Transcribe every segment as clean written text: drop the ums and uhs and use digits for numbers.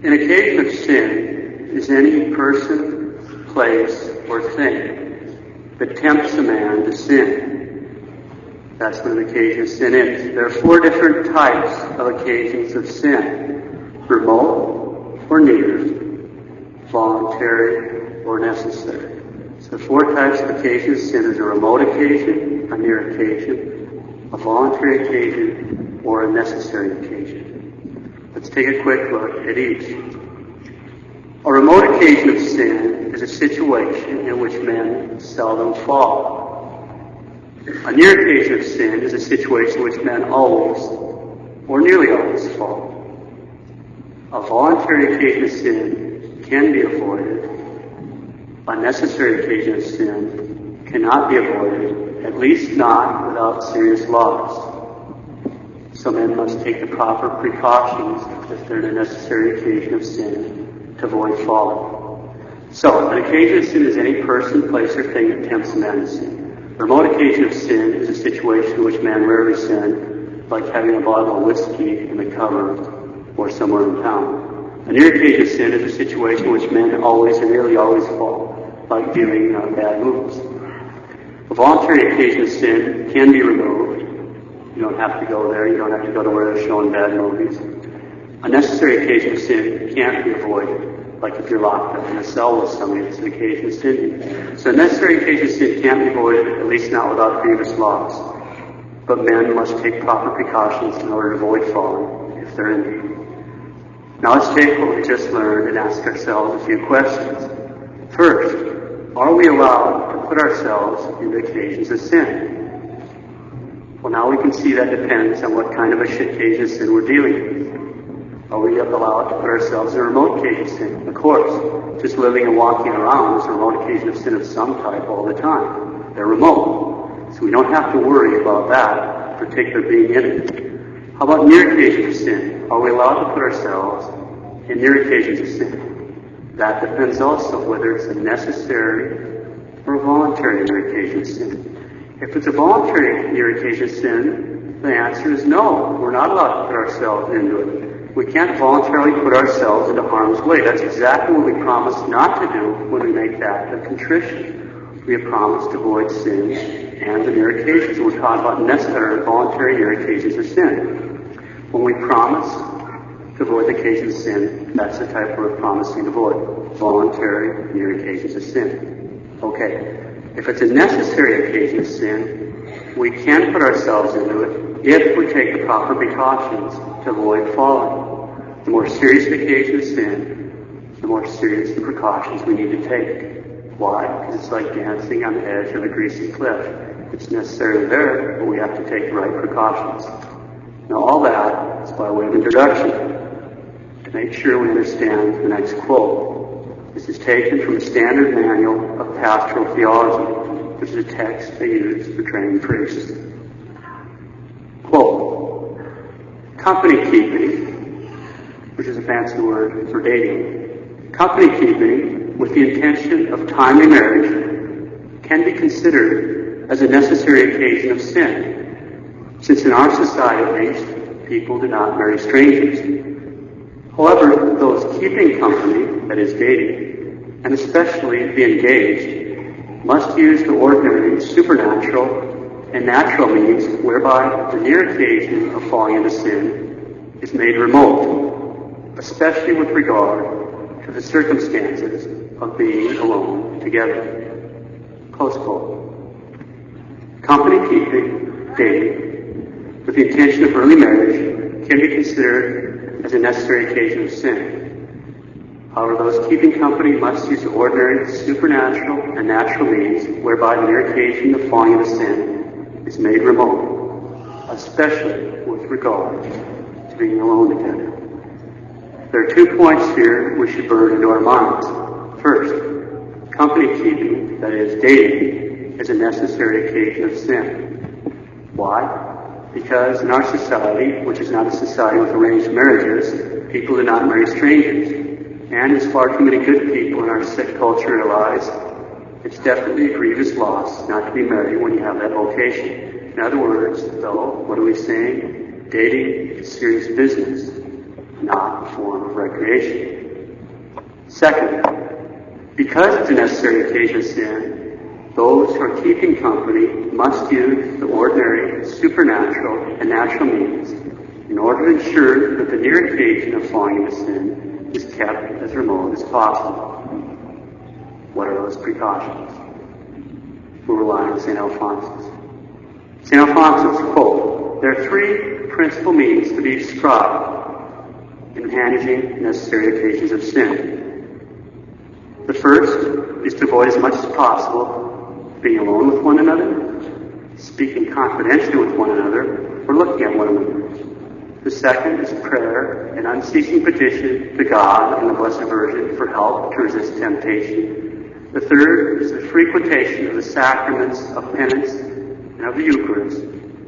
An occasion of sin is any person, place, or thing that tempts a man to sin. That's what an occasion of sin is. There are 4 different types of occasions of sin: remote or near, voluntary or necessary. So the 4 types of occasions of sin is a remote occasion, a near occasion, a voluntary occasion, or a necessary occasion. Let's take a quick look at each. A remote occasion of sin is a situation in which men seldom fall. A near occasion of sin is a situation in which men always, or nearly always, fall. A voluntary occasion of sin can be avoided. A necessary occasion of sin cannot be avoided, at least not without serious loss. So men must take the proper precautions if they're in a necessary occasion of sin to avoid falling. So, an occasion of sin is any person, place, or thing that tempts a man to sin. A remote occasion of sin is a situation in which man rarely sin, like having a bottle of whiskey in the cupboard or somewhere in town. A near occasion of sin is a situation in which men always and nearly always fall, like viewing bad movies. A voluntary occasion of sin can be removed. You don't have to go there. You don't have to go to where they're showing bad movies. A necessary occasion of sin can't be avoided, like if you're locked up in a cell with somebody. It's an occasion of sin. So a necessary occasion of sin can't be avoided, at least not without grievous loss. But men must take proper precautions in order to avoid falling, if they're in need. Now let's take what we just learned and ask ourselves a few questions. First, are we allowed to put ourselves into occasions of sin? Well, now we can see that depends on what kind of occasion of sin we're dealing with. Are we allowed to put ourselves in a remote occasion of sin? Of course, just living and walking around is a remote occasion of sin of some type all the time. They're remote, so we don't have to worry about that particular being in it. How about near occasions of sin? Are we allowed to put ourselves in near occasions of sin? That depends also whether it's a necessary or a voluntary near occasion of sin. If it's a voluntary near occasion of sin, the answer is no. We're not allowed to put ourselves into it. We can't voluntarily put ourselves into harm's way. That's exactly what we promised not to do when we make the act of contrition. We have promised to avoid sin and the near occasions. We're talking about necessary voluntary near occasions of sin. When we promise to avoid the occasions of sin, that's the type we're promising to avoid. Voluntary near occasions of sin. Okay. If it's a necessary occasion of sin, we can put ourselves into it if we take the proper precautions to avoid falling. The more serious the occasion of sin, the more serious the precautions we need to take. Why? Because it's like dancing on the edge of a greasy cliff. It's necessarily there, but we have to take the right precautions. Now all that is by way of introduction. To make sure we understand the next quote. This is taken from the Standard Manual of Pastoral Theology, which is a text they use for training priests. Quote, company keeping, which is a fancy word for dating, company keeping with the intention of timely marriage can be considered as a necessary occasion of sin, since in our society at least, people do not marry strangers. However, those keeping company, that is dating, and especially the engaged, must use the ordinary supernatural and natural means whereby the near occasion of falling into sin is made remote, especially with regard to the circumstances of being alone together. Close quote. Company keeping, dating, with the intention of early marriage can be considered as a necessary occasion of sin. However, those keeping company must use the ordinary, supernatural, and natural means whereby the near occasion of falling into sin is made remote, especially with regard to being alone together. There are 2 points here we should burn into our minds. First, company keeping, that is, dating, is a necessary occasion of sin. Why? Because in our society, which is not a society with arranged marriages, people do not marry strangers. And as far too many good people in our sick culture realize, it's definitely a grievous loss not to be married when you have that vocation. In other words, though, what are we saying? Dating is serious business, not a form of recreation. Second, because it's a necessary occasion of sin, those who are keeping company must use the ordinary, supernatural, and natural means in order to ensure that the near occasion of falling into sin is kept as remote as possible. What are those precautions? We'll rely on St. Alphonsus. St. Alphonsus, quote, "There are three principal means to be described in managing necessary occasions of sin. The first is to avoid as much as possible being alone with one another, speaking confidentially with one another, or looking at one another. The second is prayer and unceasing petition to God and the Blessed Virgin for help to resist temptation. The third is the frequentation of the sacraments of penance and of the Eucharist,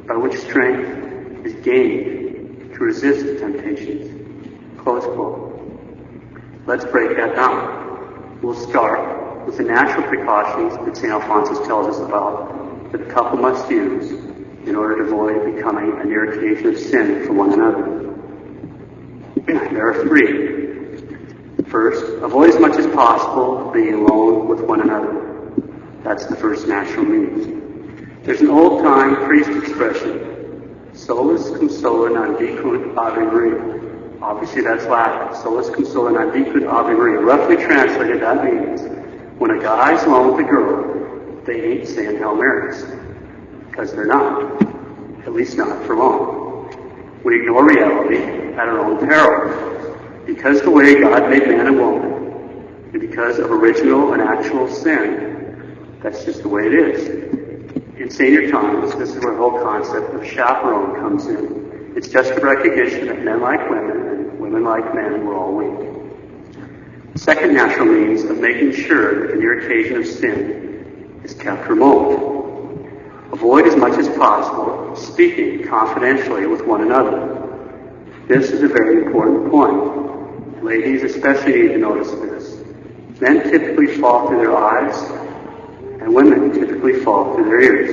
by which strength is gained to resist temptations." Close quote. Let's break that down. We'll start with the natural precautions that St. Alphonsus tells us about that a couple must use in order to avoid becoming a near occasion of sin for one another. There are three. First, avoid as much as possible being alone with one another. That's the first natural means. There's an old-time priest expression, solus cum sola non dicunt ave Maria. Obviously that's Latin. Solus cum sola non dicunt ave Maria. Roughly translated, that means when a guy's alone with a girl, they ain't saying Hail Marys. Because they're not. At least not for long. We ignore reality at our own peril. Because the way God made man and woman, and because of original and actual sin, that's just the way it is. In senior times, this is where the whole concept of chaperone comes in. It's just a recognition that men like women and women like men were all weak. The second natural means of making sure that the near occasion of sin is kept remote. Avoid as much as possible speaking confidentially with one another. This is a very important point. Ladies especially need to notice this. Men typically fall through their eyes, and women typically fall through their ears.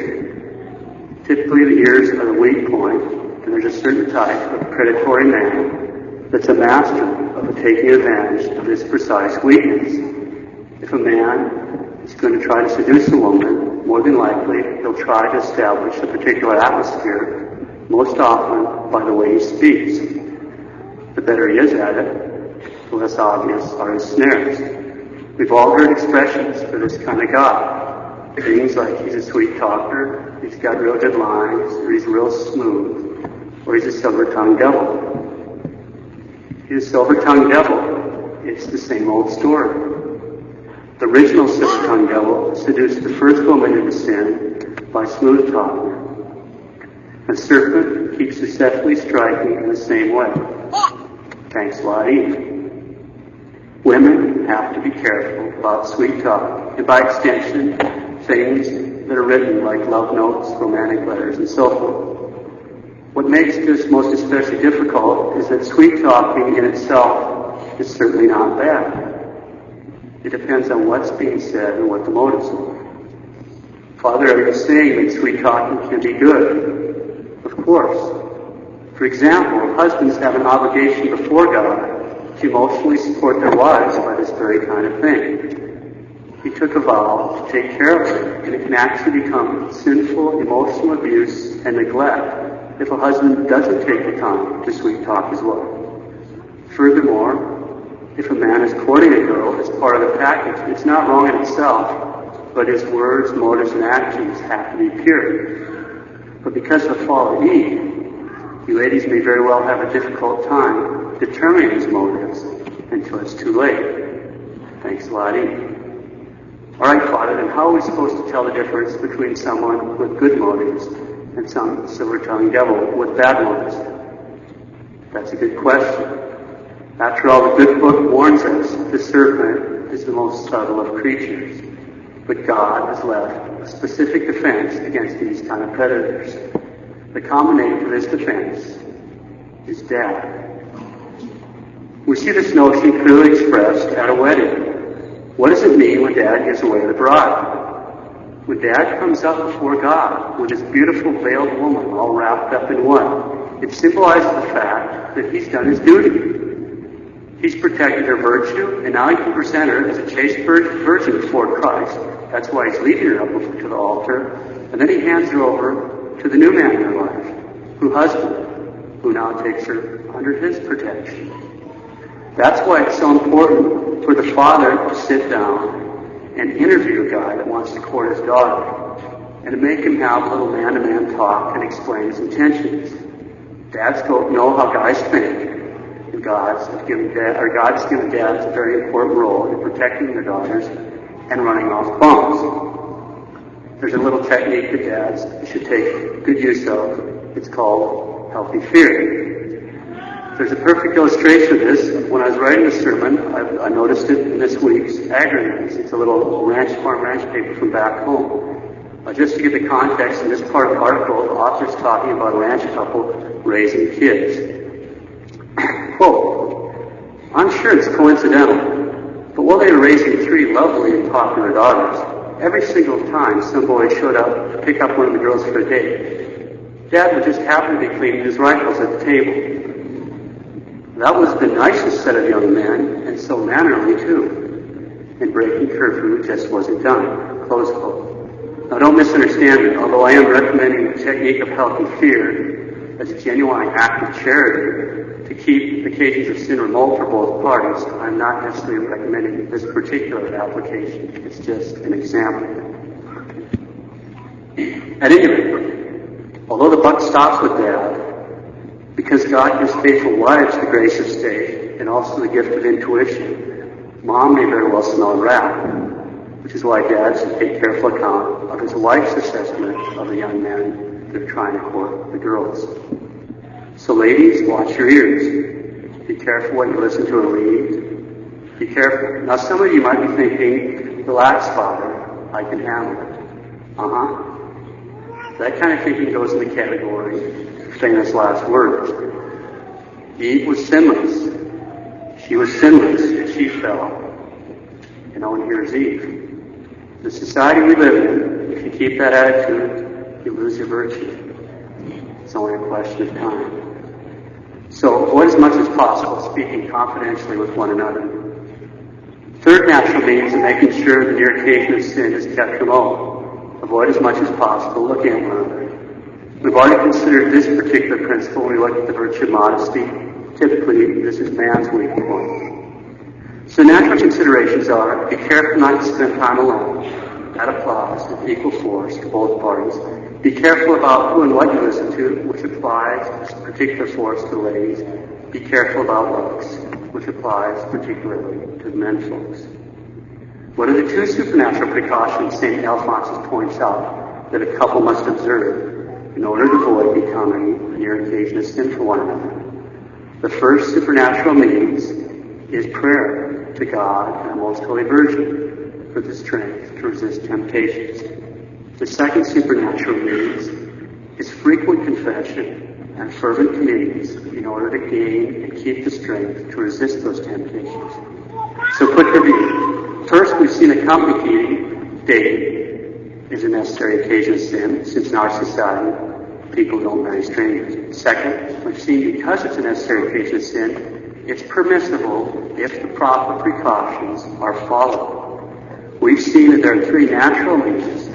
Typically the ears are the weak point, and there's a certain type of predatory man that's a master of taking advantage of this precise weakness. If a man is going to try to seduce a woman, more than likely he'll try to establish a particular atmosphere, most often by the way he speaks. The better he is at it, the less obvious are his snares. We've all heard expressions for this kind of guy. Things like he's a sweet talker, he's got real good lines, or he's real smooth, or he's a silver-tongued devil. He's a silver-tongued devil. It's the same old story. The original silver-tongued devil seduced the first woman into sin by smooth talking. A serpent keeps successfully striking in the same way. Thanks a lot, Eve. Women have to be careful about sweet talk, and by extension, things that are written like love notes, romantic letters, and so forth. What makes this most especially difficult is that sweet talking in itself is certainly not bad. It depends on what's being said and what the motives are. Father, are you saying that sweet talking can be good? Of course. For example, husbands have an obligation before God to emotionally support their wives by this very kind of thing. He took a vow to take care of her, and it can actually become sinful emotional abuse and neglect if a husband doesn't take the time to sweet talk his wife. Furthermore, if a man is courting a girl as part of the package, it's not wrong in itself, but his words, motives, and actions have to be pure. But because of the fall of Eve, you ladies may very well have a difficult time determining his motives until it's too late. Thanks a lot, Eve. All right, Father, then how are we supposed to tell the difference between someone with good motives and some silver-tongued devil with bad motives? That's a good question. After all, the good book warns us the serpent is the most subtle of creatures. But God has left a specific defense against these kind of predators. The common name for this defense is death. We see this notion clearly expressed at a wedding. What does it mean when Dad gives away the bride? When Dad comes up before God with his beautiful veiled woman all wrapped up in one, it symbolizes the fact that he's done his duty. He's protected her virtue, and now he can present her as a chaste virgin before Christ. That's why he's leading her up to the altar. And then he hands her over to the new man in her life, her husband, who now takes her under his protection. That's why it's so important for the father to sit down and interview a guy that wants to court his daughter, and to make him have a little man-to-man talk and explain his intentions. Dads know how guys think, and God's given dads a very important role in protecting their daughters and running off bumps. There's a little technique that dads should take good use of. It's called healthy fear. There's a perfect illustration of this. When I was writing the sermon, I noticed it in this week's Agri-News. It's a little farm ranch paper from back home. Just to give the context, in this part of the article, the author's talking about a ranch couple raising kids. Quote, I'm sure it's coincidental, but while they were raising 3 lovely and popular daughters, every single time some boy showed up to pick up one of the girls for a date, Dad would just happen to be cleaning his rifles at the table. That was the nicest set of young men, and so mannerly too. And breaking curfew just wasn't done. Close quote. Now don't misunderstand me, although I am recommending the technique of healthy fear as a genuine act of charity to keep occasions of sin remote for both parties, I'm not necessarily recommending this particular application. It's just an example. At any rate, although the buck stops with Dad, because God gives faithful wives the grace of stay and also the gift of intuition, Mom may very well smell a rat, which is why Dad should take careful account of his wife's assessment of the young men that are trying to court the girls. So ladies, watch your ears. Be careful what you listen to and read. Be careful. Now some of you might be thinking, relax, Father, I can handle it. That kind of thinking goes in the category of famous last words. Eve was sinless. She was sinless, and she fell. And no one hears Eve. The society we live in, if you keep that attitude, you lose your virtue. It's only a question of time. So avoid as much as possible speaking confidentially with one another. Third natural means of making sure the near occasion of sin is kept remote. Avoid as much as possible looking at one another. We've already considered this particular principle when we look at the virtue of modesty. Typically, this is man's weak point. So natural considerations are, be careful not to spend time alone. That applies with equal force to both parties. Be careful about who and what you listen to, which applies with particular force to the ladies. Be careful about looks, which applies particularly to the men folks. What are the 2 supernatural precautions St. Alphonsus points out that a couple must observe in order to avoid becoming near occasion of sin for one another? The first supernatural means is prayer to God and the Most Holy Virgin for the strength to resist temptations. The second supernatural means is frequent confession and fervent communions in order to gain and keep the strength to resist those temptations. So quick review. First, we've seen that company dating is a necessary occasion of sin, since in our society people don't marry strangers. Second, we've seen because it's a necessary occasion of sin, it's permissible if the proper precautions are followed. We've seen that there are 3 natural means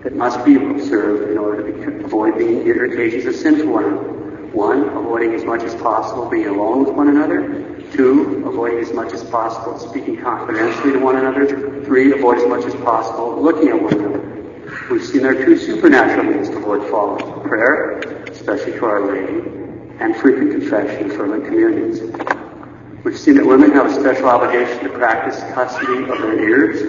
that must be observed in order to avoid being near occasions of sin for one another. 1, avoiding as much as possible being alone with one another. 2, avoiding as much as possible speaking confidentially to one another. 3, avoid as much as possible looking at one another. We've seen there are 2 supernatural means to avoid following. Prayer, especially to Our Lady, and frequent confession and fervent communions. We've seen that women have a special obligation to practice custody of their ears,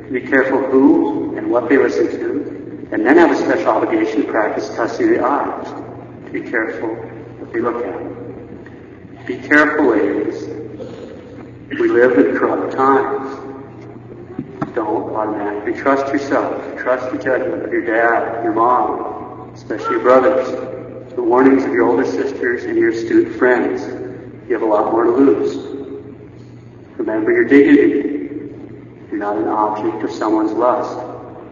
to be careful who and what they listen to, and then have a special obligation to practice custody of the eyes, to be careful what they look at. Be careful, ladies. We live in corrupt times. Don't automatically trust yourself. Trust the judgment of your dad, your mom, especially your brothers, the warnings of your older sisters and your astute friends. You have a lot more to lose. Remember your dignity. You're not an object of someone's lust,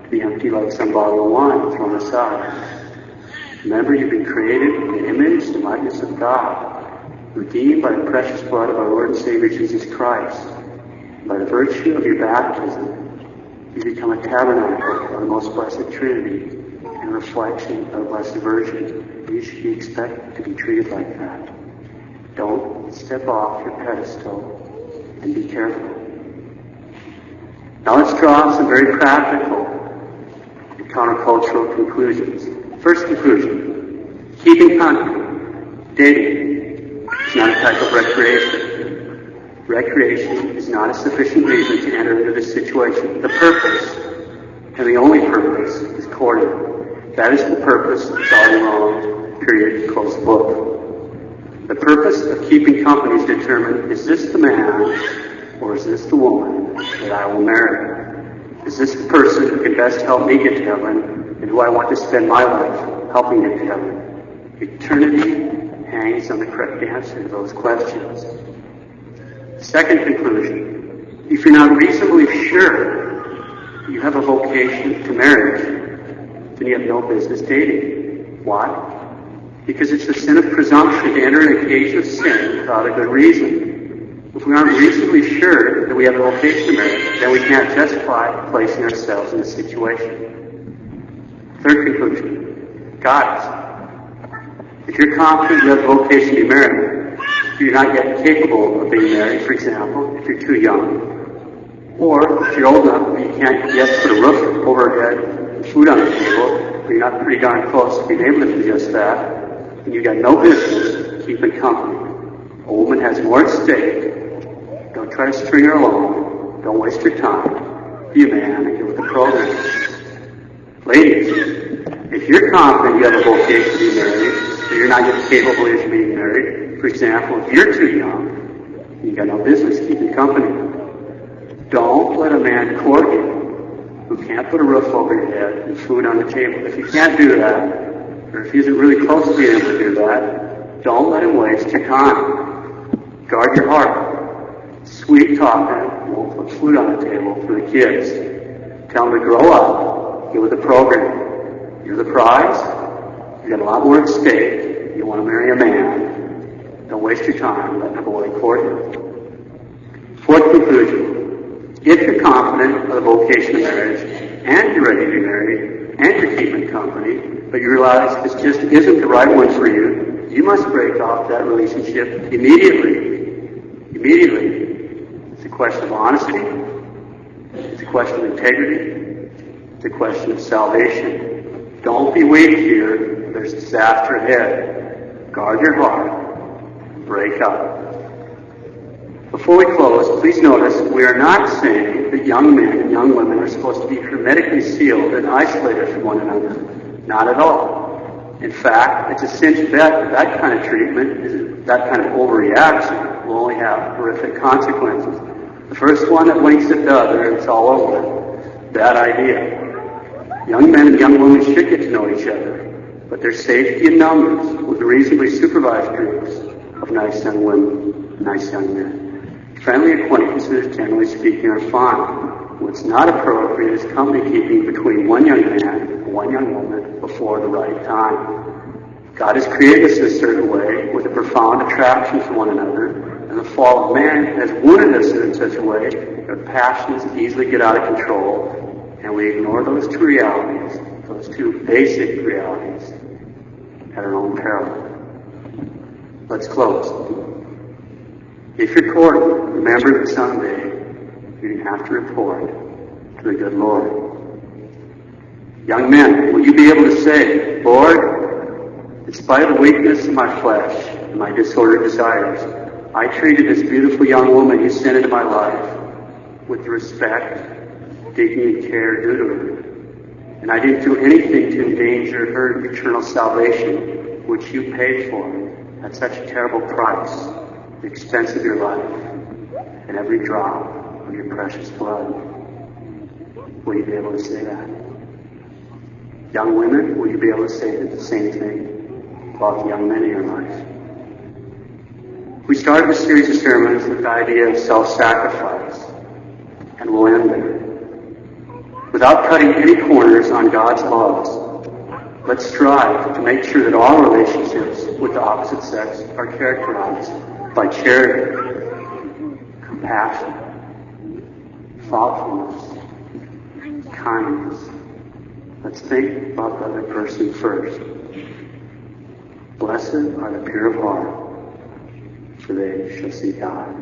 to be empty like some bottle of wine thrown aside. Remember, you've been created in the image and likeness of God. redeemed by the precious blood of our Lord and Savior Jesus Christ. By the virtue of your baptism, you become a tabernacle of the most blessed Trinity and a reflection of the Blessed Virgin. You should expect to be treated like that. Don't step off your pedestal, and be careful. Now let's draw some very practical and countercultural conclusions. First conclusion, keeping company, dating, is not a type of recreation. Recreation is not a sufficient reason to enter into this situation. The purpose, and the only purpose, is courting. That is the purpose, it's all wrong, period, close the book. The purpose of keeping company is determined, is this the man or is this the woman that I will marry? Is this the person who can best help me get to heaven, and who I want to spend my life helping get to heaven? Eternity hangs on the correct answer to those questions. Second conclusion, if you're not reasonably sure you have a vocation to marriage, then you have no business dating. Why? Because it's the sin of presumption to enter an occasion of sin without a good reason. If we aren't reasonably sure that we have a vocation to marriage, then we can't justify placing ourselves in this situation. Third conclusion, guys, if you're confident you have a vocation to be married, if you're not yet capable of being married, for example, if you're too young, or if you're old enough but you can't yet put a roof over your head and food on the table, but you're not pretty darn close to being able to do just that, and you've got no business keeping company. A woman has more at stake. Don't try to string her along. Don't waste your time. Be a man and get with the program. Ladies, if you're confident you have a vocation to be married, but you're not yet capable of being married, for example, if you're too young, you've got no business keeping company. Don't let a man court you who can't put a roof over your head and food on the table. If you can't do that, or if he isn't really close to being able to do that, don't let him waste your time. Guard your heart. Sweet talking won't put food on the table for the kids. Tell them to grow up. Get with the program. You're the prize. You've got a lot more at stake. You want to marry a man. Don't waste your time letting a boy court you. Fourth conclusion. If you're confident of the vocation of marriage, and you're ready to be married, and you're keeping company, but you realize this just isn't the right one for you, you must break off that relationship immediately. Immediately. It's a question of honesty. It's a question of integrity. It's a question of salvation. Don't be weak here. There's disaster ahead. Guard your heart. Break up. Before we close, please notice we are not saying that young men and young women are supposed to be hermetically sealed and isolated from one another. Not at all. In fact, it's a cinch bet that kind of treatment, that kind of overreaction, will only have horrific consequences. The first one that winks at the other, it's all over. Bad idea. Young men and young women should get to know each other, but there's safety in numbers with reasonably supervised groups of nice young women, nice young men. Friendly acquaintances, generally speaking, are fine. What's not appropriate is company keeping between one young man and one young woman before the right time. God has created us in a certain way with a profound attraction for one another, and the fall of man has wounded us in such a way that passions easily get out of control, and we ignore those two realities, those two basic realities, at our own peril. Let's close. If you're courting, remember that someday you're going to have to report to the good Lord. Young men, will you be able to say, Lord, in spite of the weakness of my flesh and my disordered desires, I treated this beautiful young woman you sent into my life with the respect, dignity, and care due to her. And I didn't do anything to endanger her eternal salvation, which you paid for at such a terrible price, the expense of your life, and every drop of your precious blood. Will you be able to say that? Young women, will you be able to say the same thing about the young men in your life? We started a series of sermons with the idea of self-sacrifice, and we'll end there. Without cutting any corners on God's laws, let's strive to make sure that all relationships with the opposite sex are characterized by charity, compassion, thoughtfulness, kindness. Let's think about the other person first. Blessed are the pure of heart, for they shall see God.